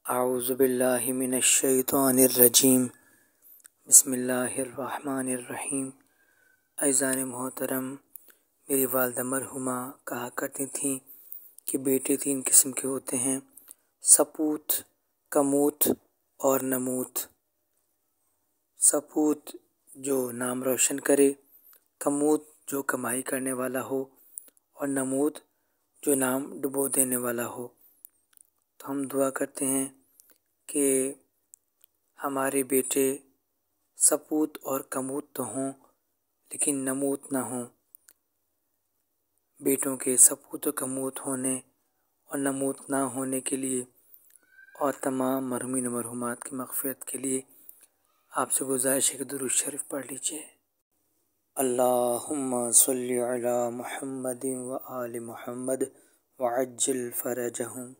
اعوذ باللہ من الشیطان الرجیم بسم اللہ الرحمن الرحیم۔ عزیزان محترم، میری والدہ مرحومہ کہا کرتی تھیں کہ بیٹے 3 قسم کے ہوتے ہیں: سپوت، کموت اور نموت۔ سپوت جو نام روشن کرے، کموت جو کمائی کرنے والا ہو، اور نموت جو نام ڈبو دینے والا ہو۔ تو ہم دعا کرتے ہیں کہ ہمارے بیٹے سپوت اور کموت تو ہوں لیکن نموت نہ ہوں۔ بیٹوں کے سپوت و کموت ہونے اور نموت نہ ہونے کے لیے اور تمام مرحومین و مرحومات کی مغفرت کے لیے آپ سے گزارش ہے کہ درود شریف پڑھ لیجئے۔ اللہم صلی علی محمد و آل محمد وعجل فرجہم۔